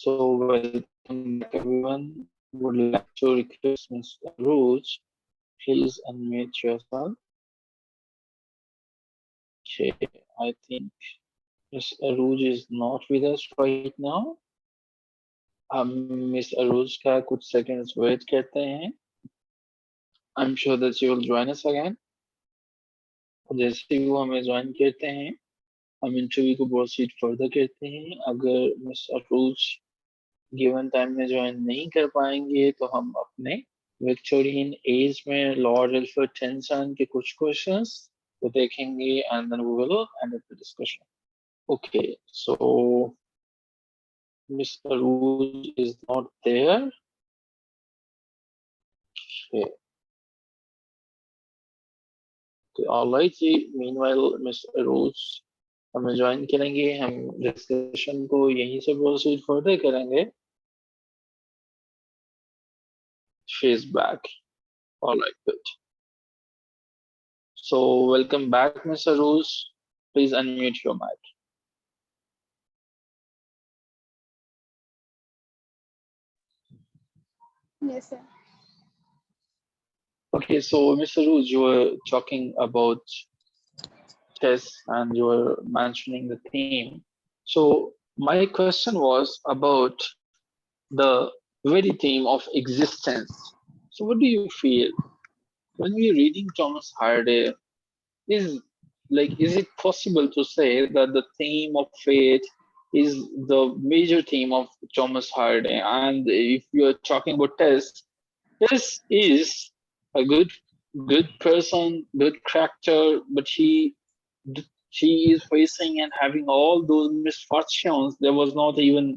So welcome back everyone. Would like to request Ms. Rose, please unmute yourself. Okay, I think Ms. Aruj is not with us right now. Miss Aruj का कुछ seconds wait करते हैं. I'm sure that she will join us again. जैसे ही वो हमें join करते हैं, हम इंटरव्यू को proceed further करते हैं. अगर Miss Aruj given time में join नहीं कर पाएंगे तो हम अपने Victorian age में Lord Alfred Tennyson के कुछ questions को देखेंगे and then we will end up the discussion. Okay, so Miss Aruj is not there. Okay. All right ji. Meanwhile, Miss Aruj हमें join करेंगे. हम discussion को यहीं से proceed further करेंगे. She is back. All right, good. So welcome back, Miss Aruj. Please unmute your mic. Yes, sir. Okay, so Mr. Aruj, you were talking about tests and you were mentioning the theme. So my question was about the very theme of existence. So what do you feel when we're reading Thomas Hardy? Is it possible to say that the theme of fate is the major theme of Thomas Hardy? And if you're talking about tests, this is a good person, good character, but she is facing and having all those misfortunes. There was not even,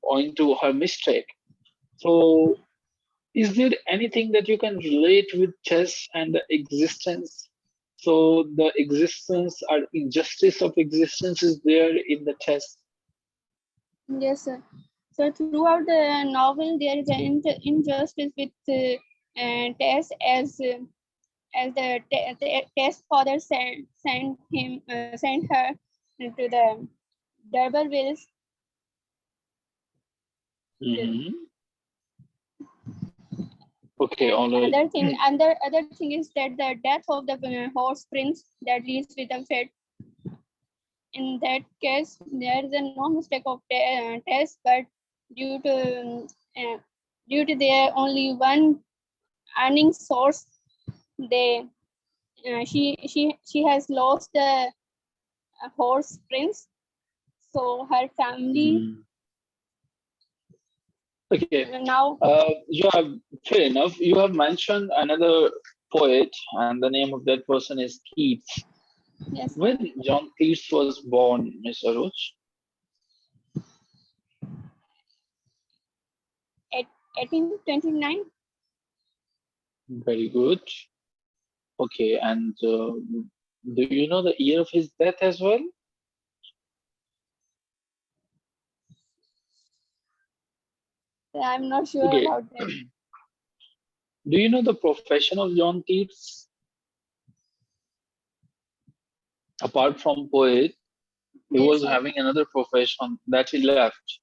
owing to her mistake. So is there anything that you can relate with chess and the existence? So the existence or injustice of existence is there in the chess. Yes, sir. So throughout the novel, there is an injustice with Tess as the Tess father sent her to the D'Urbervilles. Mm-hmm. Okay, all right. Other thing is that the death of the horse prince that leads with a fate. In that case, there is no mistake of Tess, but due to their only one earning source, she has lost the horse prince, so her family okay now you have fair enough. You have mentioned another poet and the name of that person is Keats. Yes. When John Keats was born, Miss Aruj? 1829. Very good. Okay, and do you know the year of his death as well? I'm not sure about that. Do you know the profession of John Keats? Apart from poet, he was having another profession that he left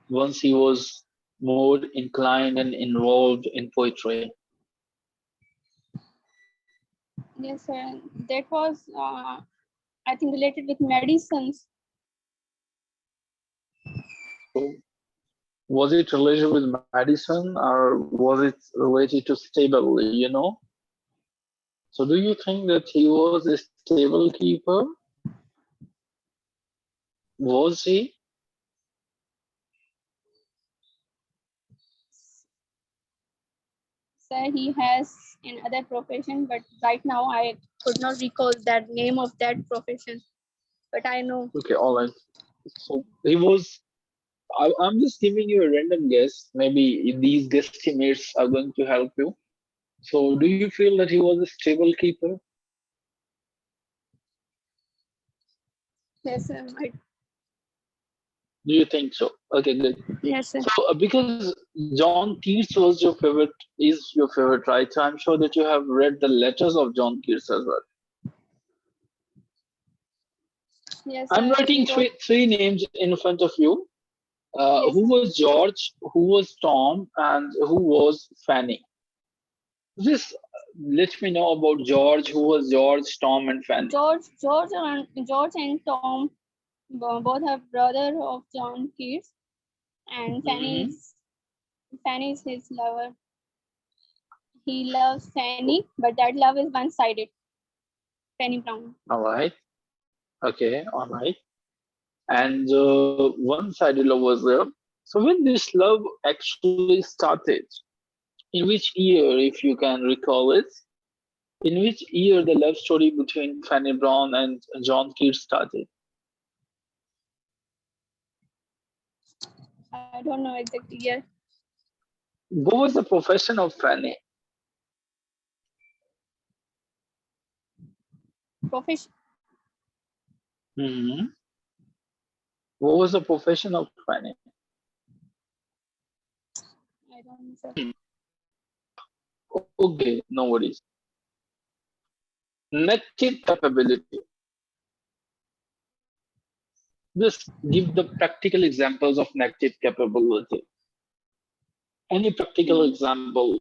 once he was more inclined and involved in poetry. Yes, sir. That was, I think, related with medicines. So, was it related with medicine or was it related to stable, So do you think that he was a stable keeper? Was he? Sir, he has in other profession, but right now I could not recall that name of that profession. But I know. Okay, all right. So he was. I'm just giving you a random guess. Maybe these guesstimates are going to help you. So, do you feel that he was a stable keeper? Yes, sir. Do you think so? Okay, good. Yes, sir. So, because John Keats was your favorite, is your favorite writer, I'm sure that you have read the letters of John Keats as well. Yes, I'm sir. writing three names in front of you. Yes, Who was George? Who was Tom? And who was Fanny? Just let me know about George. Who was George, Tom, and Fanny? George and Tom both are brother of John Keats, and Mhm. Fanny is his lover. He loves Fanny, but that love is one-sided. Fanny Brown. All right. Okay. All right. And one-sided love was there. So when this love actually started, in which year, if you can recall it, in which year the love story between Fanny Brown and John Keats started? I don't know exactly year. What was the profession of Fanny? Profession. Hmm. What was the profession of Fanny? I don't know, sir. Okay, no worries. Negative capability. Just give the practical examples of negative capability. Any practical Mm, example,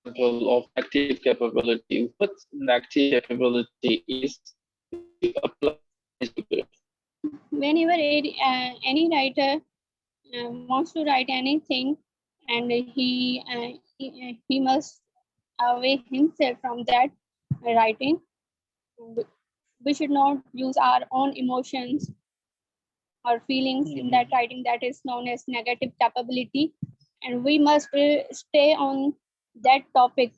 example of negative capability. What negative capability is if you apply it? Whenever any writer wants to write anything, and he must away himself from that writing. We should not use our own emotions or feelings in that Mhm. writing. That is known as negative capability, and we must stay on that topic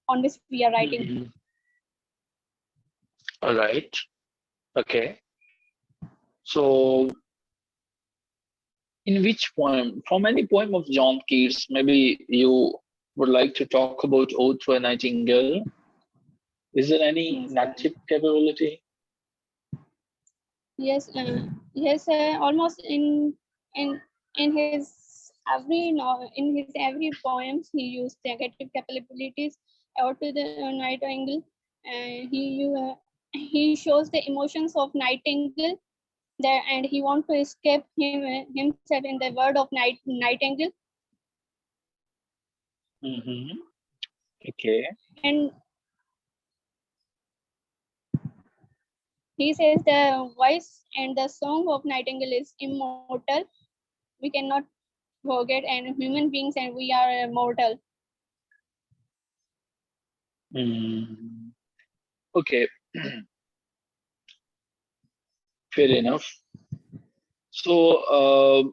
on which we are writing. Mhm. All right. Okay. So, in which poem, from any poem of John Keats, maybe you would like to talk about Ode to a Nightingale? Is there any Yes, negative capability? yes, almost in in his in his every poems he used negative capabilities out to the nightingale. He shows the emotions of nightingale there, and he wants to escape himself in the world of nightingale. Mm-hmm. Okay. And he says the voice and the song of nightingale is immortal. We cannot forget, and human beings, and we are mortal. Mm. Okay. Fair enough. So,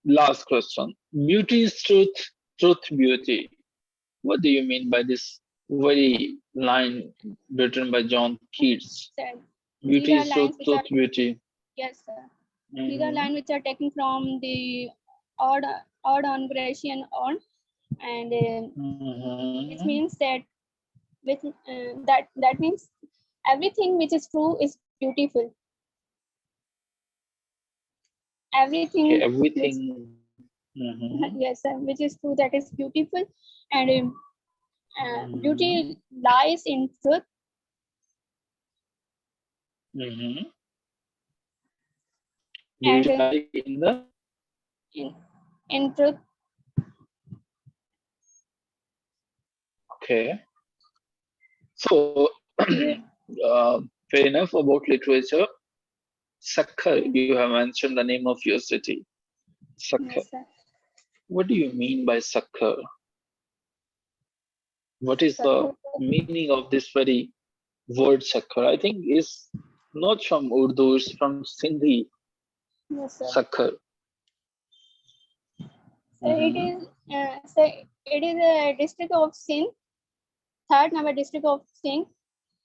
last question. Beauty is truth, truth, beauty. What do you mean by this very line written by John Keats? So these Beauty are is truth, lines which truth, are, beauty. yes, sir. These are Mm-hmm. lines which are taken from the odd on Grecian on, and Mm-hmm. which means that that means everything which is true is beautiful. Okay, Everything which everything. Mm-hmm. yes, sir, which is true, that is beautiful, and Mm-hmm. beauty lies in truth, Mm-hmm. and Beauty lies in the. in, in truth. Okay. So, You, fair enough about literature. Sakkar, mm, you have mentioned the name of your city. Sakkar. yes, sir. What do you mean by Sakkar? What is the Sakhar, meaning of this very word Sakkar? I think is not from Urdu, it's from Sindhi. yes, sir. Sakkar. So it Mm-hmm. is it is a district of Sindh, third number district of Sindh.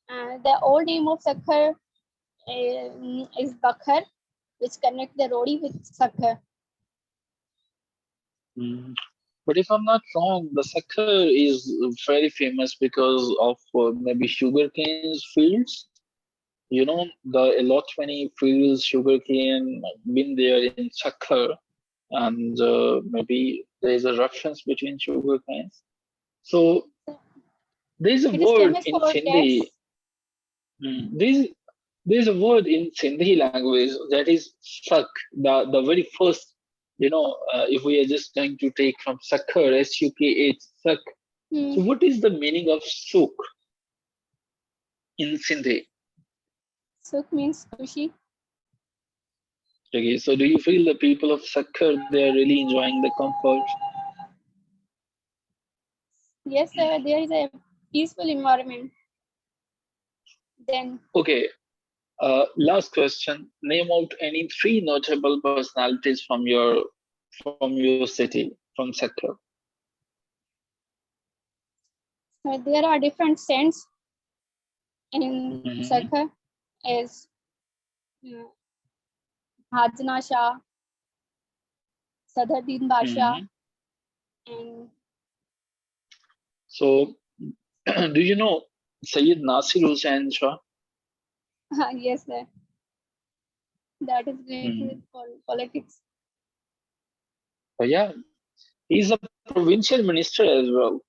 The old name of Sakhar is Bakhar, which connects the Rodi with Sakhar. Mm. But if I'm not wrong, the Sakkar is very famous because of maybe sugarcane fields. You know, the a lot many fields sugarcane been there in Sakkar, and maybe there is a reference between sugarcanes. So there is a It is word famous in for Sindhi. dates. Mm, there's a word in Sindhi language that is suck. The very first, if we are just going to take from sucker, SUKH, suck. So what is the meaning of suk in Sindhi? Sukh means Kushi. Okay, so do you feel the people of Sakkar, they are really enjoying the comfort? Yes, sir, there is a peaceful environment. Then. Okay, last question. Name out any three notable personalities from your city, from Sakkar. There are different saints in Sakkar as Hajna Shah, Sadruddin Basha, and so do you know Sayyid Nasir Hussain Shah? yes, sir. That is related with politics. Oh, yeah, he's a provincial minister as well.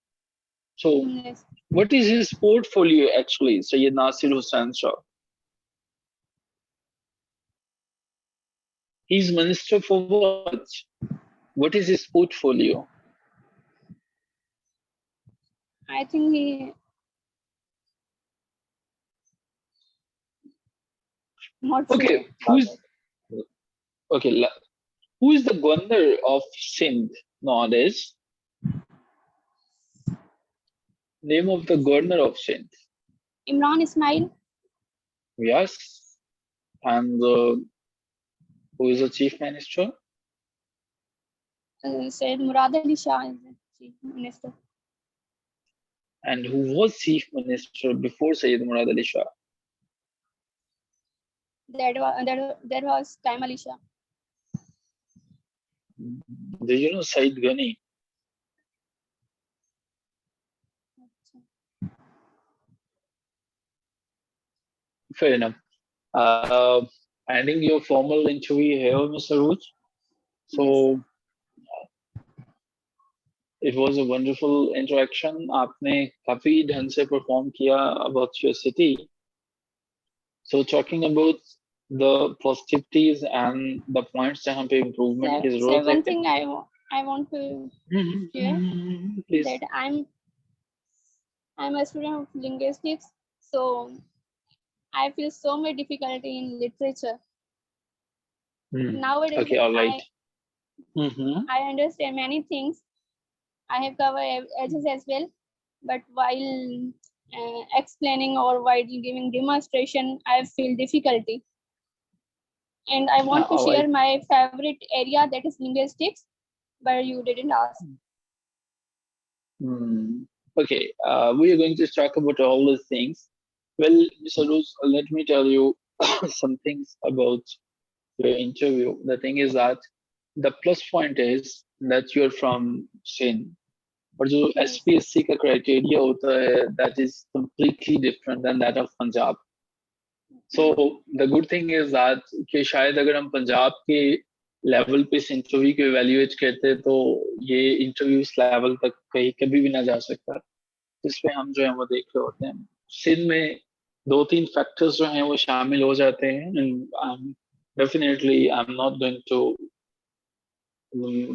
So Yes. what is his portfolio actually, Sayyid Nasir Hussain Shah? He's minister for what? What is his portfolio? I think he not Okay, sure about it. who is the governor of Sindh nowadays? Name of the governor of Sindh. Imran Ismail. Yes. And who is the chief minister? Said Murad Ali Shah is the chief minister. And who was chief minister before Sayyid Murad Ali Shah? There was Kaim Ali Shah. Do you know Said Ghani? Fair enough. Ending your formal interview here, Mr. Rooj. So it was a wonderful interaction. आपने काफी ढंग से perform किया about your city. So talking about the positivities and the points जहाँ पे improvement की जरूरत है. One thing I want to share that I'm a student of linguistics, so I feel so much difficulty in literature. Nowadays, okay, all right. I understand many things. I have covered edges as well, but while explaining or while giving demonstration, I feel difficulty. And I want to share my favorite area, that is linguistics, but you didn't ask. Okay, we are going to talk about all these things. Well, Mr. Rooj, let me tell you some things about your interview. The thing is that the plus point is that you're from Sindh. और जो SPSC का criteria होता है, that is completely different than that of Punjab. So the good thing is that कि शायद अगर हम पंजाब के लेवल पे इस इंटरव्यू को इवेल्युएट करते तो ये इंटरव्यू इस लेवल तक कहीं कभी भी ना जा सकता, जिसपे हम जो है वो देख रहे होते हैं. सिंध में 2-3 फैक्टर्स जो हैं वो शामिल हो जाते हैं. Definitely I am not going to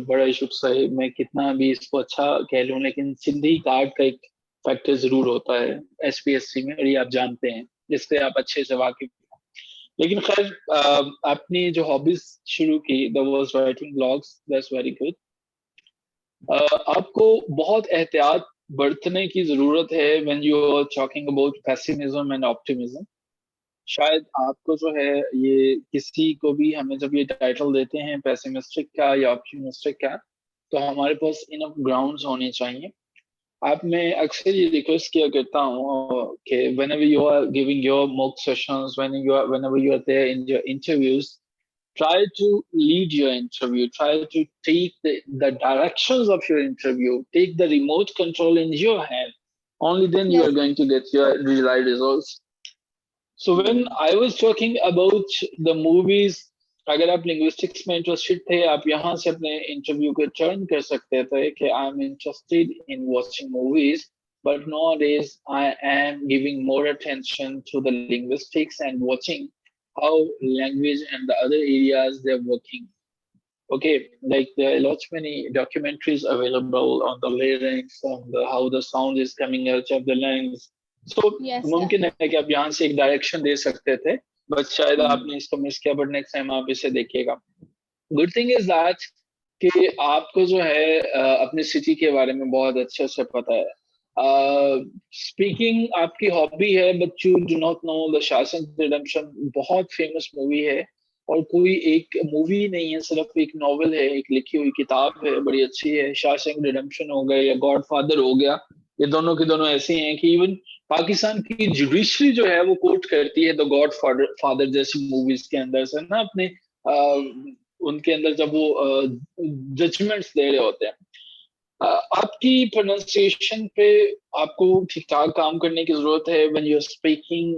बड़ा इशू से मैं कितना भी इसको अच्छा कह लूं, लेकिन सिंधी कार्ड का एक फैक्टर जरूर होता है SPSC में, और ये आप जानते हैं, जिससे आप अच्छे से वाकिफ. लेकिन खैर आपने जो हॉबीज शुरू की, the was writing blogs, that's very good. आपको बहुत एहतियात बरतने की जरूरत है when you are talking about pessimism and optimism. शायद आपको जो है ये किसी को भी हमें जब ये टाइटल देते हैं पेसिमिस्टिक का या ऑप्टिमिस्टिक का, तो हमारे पास इनफ ग्राउंड्स होने चाहिए. आप मैं अक्सर ये रिक्वेस्ट किया करता हूँ कि whenever you are giving your mock sessions, whenever you are there in your interviews, try to lead your interview, try to take the directions of your interview, take the remote control in your hand. Only then you are going to get your desired results. So when I was talking about the movies, अगर आप linguistics में interested थे, आप यहाँ से अपने interview को turn कर सकते थे कि I am interested in watching movies. but nowadays I am giving more attention to the linguistics and watching how language and the other areas they're working. Okay, like there are lots many documentaries available on the larynx, on the how the sound is coming out of the lungs. So Yes, sir. मुमकिन है कि आप यहाँ से एक direction दे सकते थे, but शायद Hmm. आपने इसको मिस किया, बट नेक्स्ट टाइम आप इसे देखिएगा. गुड थिंग इज दैट कि आपको जो है अपनी सिटी के बारे में बहुत अच्छे से पता है. स्पीकिंग आपकी हॉबी है, but you do not know the शासन रिडेम्पशन. बहुत फेमस मूवी है, और कोई एक मूवी नहीं है, सिर्फ एक नॉवल है, एक लिखी हुई किताब है, बड़ी अच्छी है. शासन रिडेम्पशन हो गया या गॉड फादर हो गया, ये दोनों के दोनों ऐसे हैं कि इवन पाकिस्तान की जुडिशरी जो है वो कोट करती है द गॉड फादर जैसी मूवीज के अंदर से ना, अपने उनके अंदर जब वो जजमेंट्स दे रहे होते हैं. आपकी प्रोनाउंसिएशन पे आपको ठीक ठाक काम करने की जरूरत है. व्हेन यू आर स्पीकिंग,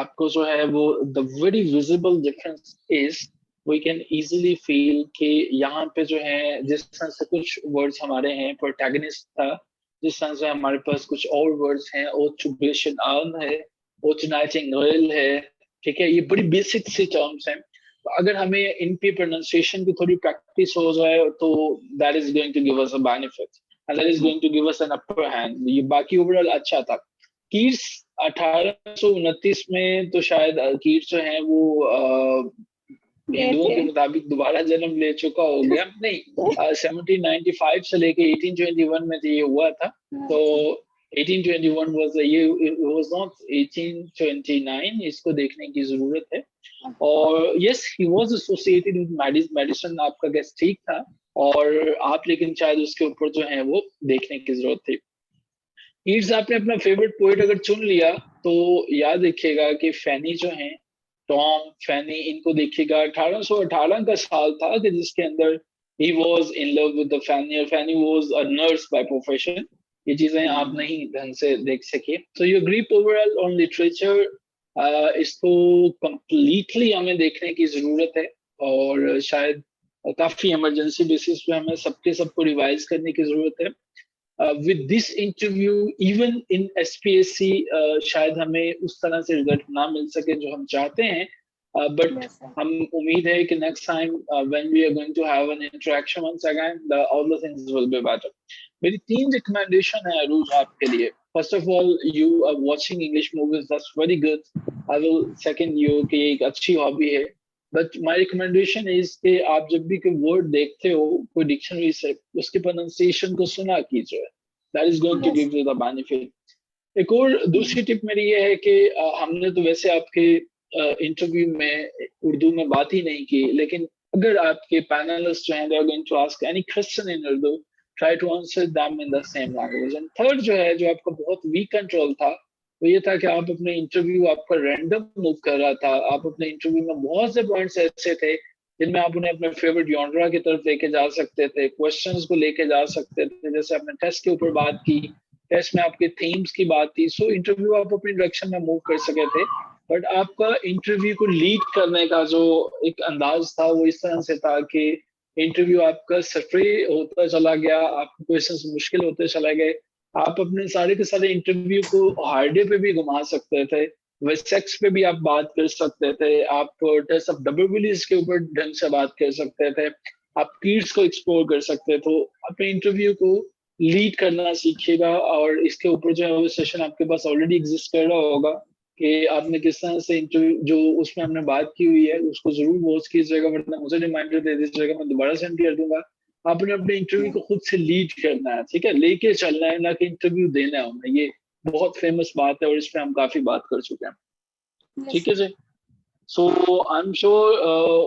आपको जो है वो the very visible difference is we can easily feel कि यहाँ पे जो है जिस तरह से कुछ वर्ड्स हमारे हैं, प्रोटैगनिस्ट था, जिस तरह से हमारे पास कुछ और वर्ड्स हैं, ओ चुबेशन आर्म है, ओ नाइटिंगेल है, ठीक है, ये बड़ी बेसिक सी टर्म्स हैं. अगर हमें इनकी प्रोनाउंसिएशन की थोड़ी प्रैक्टिस हो जाए तो that is going to give us a benefit, and that is going to give us an upper hand. ये बाकी ओवरऑल अच्छा था. कीट्स 1829 में तो शायद कीट्स जो है वो हिंदुओं के मुताबिक दोबारा जन्म ले चुका हो गया. नहीं, 1795 से लेके 1821 में तो ये हुआ था. तो 1821 was the year, it was not 1829. इसको देखने की जरूरत है. और yes, he was associated with medicine, आपका गेस ठीक था. और आप लेकिन शायद उसके ऊपर जो है वो देखने की जरूरत थी. ईड्स आपने अपना फेवरेट पोएट अगर चुन लिया तो याद रखिएगा कि फैनी जो है, टॉम फैनी, इनको देखिएगा. 1818 का साल था कि जिसके अंदर ही was in love with the Fanny, और Fanny was a nurse by profession. ये चीजें आप नहीं ढंग से देख सके. So you grip overall on literature, इसको कंप्लीटली हमें देखने की जरूरत है, और शायद काफी इमरजेंसी बेसिस पे हमें सबके सबको रिवाइज करने की जरूरत है. With this interview even in SPSC शायद हमें उस तरह से रिजल्ट ना मिल सके जो हम चाहते हैं, बट हम उम्मीद है कि next time when we are going to have an interaction once again, all the things will be better. मेरी 3 रिकमेंडेशन है अरूज आपके लिए. First of all, you are watching English movies, that's very good. I will second you कि एक अच्छी hobby है, but my recommendation is कि आप जब भी कोई वर्ड देखते हो कोई डिक्शनरी से, उसके प्रोनाउंसिएशन को सुना कीजिए. That is going to give you the benefit. एक और दूसरी टिप मेरी ये है कि हमने तो वैसे आपके इंटरव्यू में उर्दू में बात ही नहीं की, लेकिन अगर आपके पैनलिस्ट जो हैं, they are going to ask any question in Urdu, try to answer them in the same language. And third जो है, जो आपका बहुत वीक कंट्रोल था, वो ये था कि आप अपने इंटरव्यू, आपका रैंडम मूव कर रहा था. आप अपने इंटरव्यू में बहुत से पॉइंट्स ऐसे थे जिनमें आप उन्हें अपने फेवरेट जॉनरा की तरफ लेके जा सकते थे, क्वेश्चंस को लेके जा सकते थे. जैसे आपने टेस्ट के ऊपर बात की, टेस्ट में आपके थीम्स की बात थी, सो इंटरव्यू आप अपनी डायरेक्शन में मूव कर सके थे. बट आपका इंटरव्यू को लीड करने का जो एक अंदाज था वो इस तरह से था कि इंटरव्यू आपका सरफरी होता चला गया, आपके क्वेश्चंस मुश्किल होते चले गए. आप अपने सारे के सारे इंटरव्यू को हार्डे पे भी घुमा सकते थे, वेसेक्स पे भी आप बात कर सकते थे, आप टेस्ट ऑफ डब्ल्यूबीलीज के ऊपर ढंग से बात कर सकते थे, आप कीट्स को एक्सप्लोर कर सकते थे. तो अपने इंटरव्यू को लीड करना सीखिएगा, और इसके ऊपर जो है वो सेशन आपके पास ऑलरेडी एग्जिस्ट कर रहा होगा कि आपने किस तरह से इंटरव्यू, जो उसमें हमने बात की हुई है उसको जरूर वॉच कीजिएगा, वरना मुझे रिमाइंडर दे दीजिएगा, मैं दोबारा सेंड कर दूंगा. आपने अपने इंटरव्यू को खुद से लीड करना है, ठीक है, लेके चलना है, ना कि इंटरव्यू देना है. ये बहुत फेमस बात है और इस पे हम काफी बात कर चुके हैं. ठीक है जी. So I am sure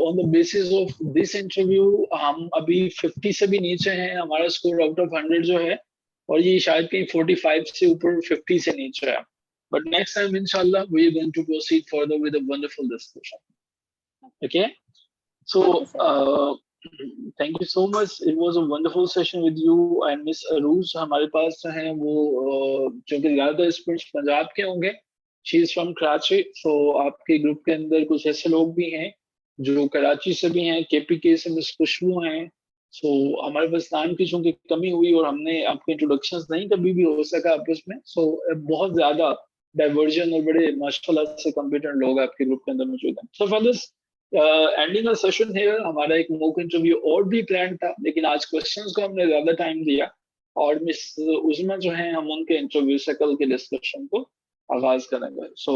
on the basis of this interview हम अभी 50 से भी नीचे हैं. हमारा स्कोर आउट ऑफ 100 जो है, और ये शायद कहीं 45 से ऊपर 50 से नीचे है. बट नेक्स्ट टाइम इंशाल्लाह we are going to proceed further with a wonderful discussion. Okay, so thank you so much. It was a wonderful session with you and Miss Aruj. हमारे पास जो है वो जो कि ज्यादा स्टूडेंट्स पंजाब के होंगे. She is from Karachi. So आपके ग्रुप के अंदर कुछ ऐसे लोग भी हैं जो कराची से भी हैं. KPK से मिस खुशबू हैं, सो हमारे पास टाइम की चूंकि कमी हुई और हमने आपके इंट्रोडक्शंस नहीं कभी भी हो सका आपस में, सो बहुत ज्यादा डाइवर्जन और बड़े माशाल्लाह से कॉम्पिटेंट लोग आपके ग्रुप के अंदर मौजूद हैं. So for this ending a session here, हमारा एक मॉक इंटरव्यू और भी प्लान था, लेकिन आज क्वेश्चंस को हमने ज्यादा टाइम दिया और मिस उस्मा जो है हम उनके इंटरव्यू से कल के डिस्कशन को आगाज करेंगे. सो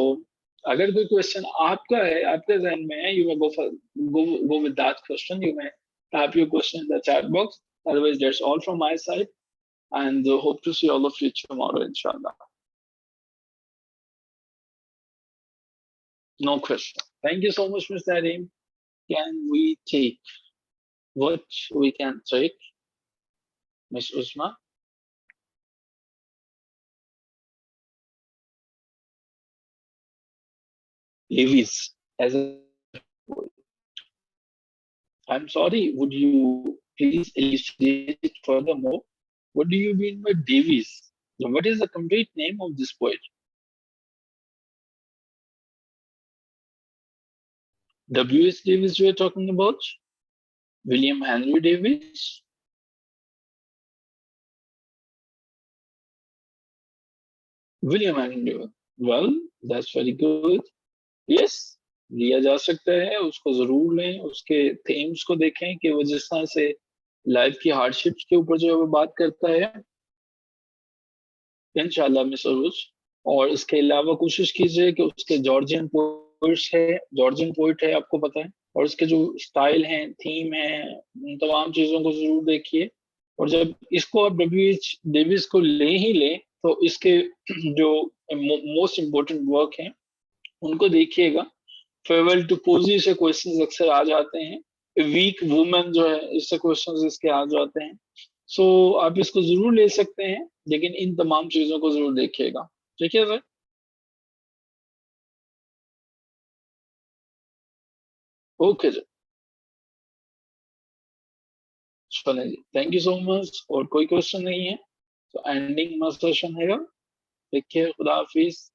अगर कोई क्वेश्चन आपका है, आपके जहन में है, you may go with that question, you may type your question in the chat box. Otherwise, that's all from my side, and hope to see all of you tomorrow, inshallah. No question. Thank you so much, Mr. Arim. Can we take what we can take, Miss Usma? Levies as a. I'm sorry. Would you please elucidate it furthermore? What do you mean by Davies? What is the complete name of this poet? W.S. Davis we are talking about? William Henry Davis? William Henry Davis. Well, that's very good. Yes, लिया जा सकता है, उसको जरूर लें, उसके themes को देखें कि वो जिस तरह से लाइफ की हार्डशिप्स के ऊपर जो है वो बात करता है, इंशाल्लाह मिस अरूज. और इसके अलावा कोशिश कीजिए कि उसके जॉर्जियन पोइट है, आपको पता है, और उसके जो स्टाइल हैं, थीम है, उन तमाम चीजों को जरूर देखिए. और जब इसको आप W.H. डेविस को ले ही लें तो इसके जो मोस्ट इम्पोर्टेंट वर्क हैं उनको देखिएगा. फेयरवेल टू पोजी से क्वेश्चंस अक्सर आ जाते हैं, वीक वुमेन जो है इससे क्वेश्चंस इसके आ जाते हैं. सो आप इसको जरूर ले सकते हैं, लेकिन इन तमाम चीजों को जरूर देखिएगा. ठीक है सर? ओके जी, चलें जी, थैंक यू सो मच. और कोई क्वेश्चन नहीं है तो एंडिंग माय सेशन है. टेक केयर, खुदा हाफिज.